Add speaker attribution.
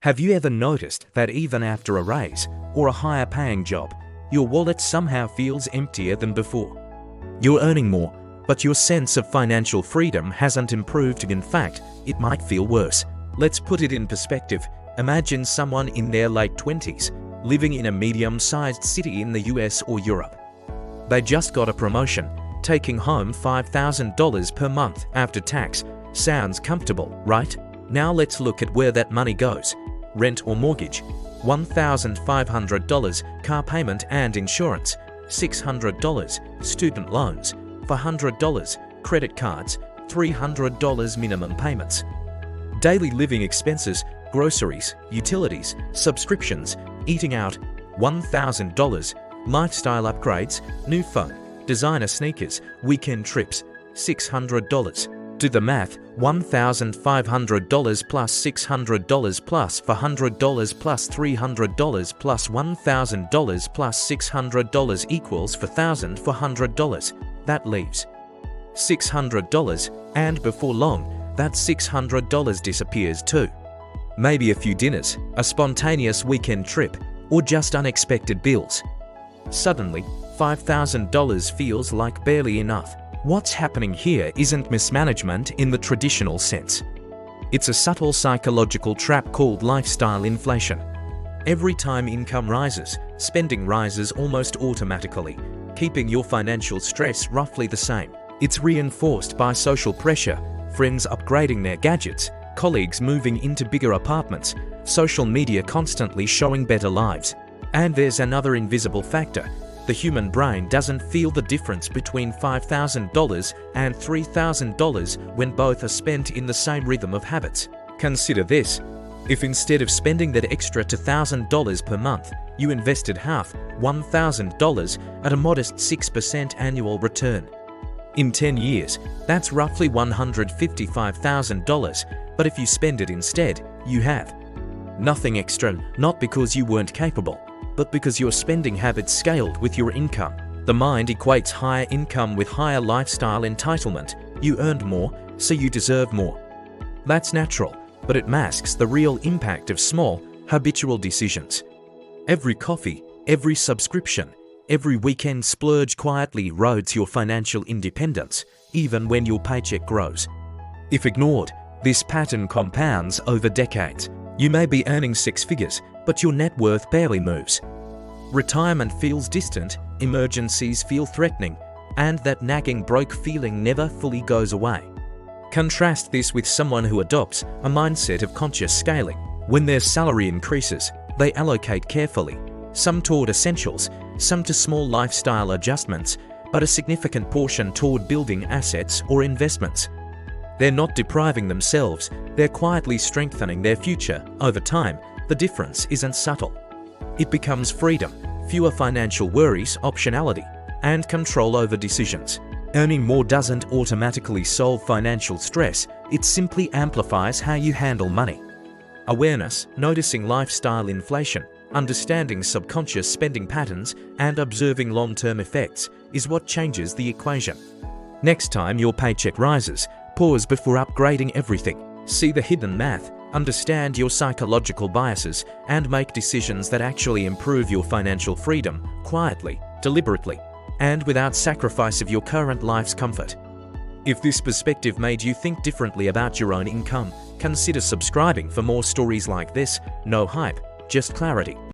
Speaker 1: Have you ever noticed that even after a raise or a higher paying job, your wallet somehow feels emptier than before? You're earning more, but your sense of financial freedom hasn't improved. In fact, it might feel worse. Let's put it in perspective. Imagine someone in their late 20s, living in a medium-sized city in the US or Europe. They just got a promotion, taking home $5,000 per month after tax. Sounds comfortable, right? Now let's look at where that money goes. Rent or mortgage, $1,500, car payment and insurance, $600, student loans, $400, credit cards, $300 minimum payments. Daily living expenses, groceries, utilities, subscriptions, eating out, $1,000, lifestyle upgrades, new phone, designer sneakers, weekend trips, $600. Do the math, $1,500 plus $600 plus $400 plus $300 plus $1,000 plus $600 equals $4,400. That leaves $600, and before long, that $600 disappears too. Maybe a few dinners, a spontaneous weekend trip, or just unexpected bills. Suddenly, $5,000 feels like barely enough. What's happening here isn't mismanagement in the traditional sense. It's a subtle psychological trap called lifestyle inflation. Every time income rises, spending rises almost automatically, keeping your financial stress roughly the same. It's reinforced by social pressure, friends upgrading their gadgets, colleagues moving into bigger apartments, social media constantly showing better lives. And there's another invisible factor. The human brain doesn't feel the difference between $5,000 and $3,000 when both are spent in the same rhythm of habits. Consider this. If instead of spending that extra $2,000 per month, you invested half, $1,000, at a modest 6% annual return. In 10 years, that's roughly $155,000, but if you spend it instead, you have nothing extra, not because you weren't capable, but because your spending habits scaled with your income. The mind equates higher income with higher lifestyle entitlement. You earned more, so you deserve more. That's natural, but it masks the real impact of small, habitual decisions. Every coffee, every subscription, every weekend splurge quietly erodes your financial independence, even when your paycheck grows. If ignored, this pattern compounds over decades. You may be earning six figures, but your net worth barely moves. Retirement feels distant, emergencies feel threatening, and that nagging broke feeling never fully goes away. Contrast this with someone who adopts a mindset of conscious scaling. When their salary increases, they allocate carefully, some toward essentials, some to small lifestyle adjustments, but a significant portion toward building assets or investments. They're not depriving themselves, they're quietly strengthening their future. Over time, the difference isn't subtle. It becomes freedom, fewer financial worries, optionality, and control over decisions. Earning more doesn't automatically solve financial stress, it simply amplifies how you handle money. Awareness, noticing lifestyle inflation, understanding subconscious spending patterns, and observing long-term effects is what changes the equation. Next time your paycheck rises, pause before upgrading everything. See the hidden math, understand your psychological biases, and make decisions that actually improve your financial freedom, quietly, deliberately, and without sacrifice of your current life's comfort. If this perspective made you think differently about your own income, consider subscribing for more stories like this. No hype, just clarity.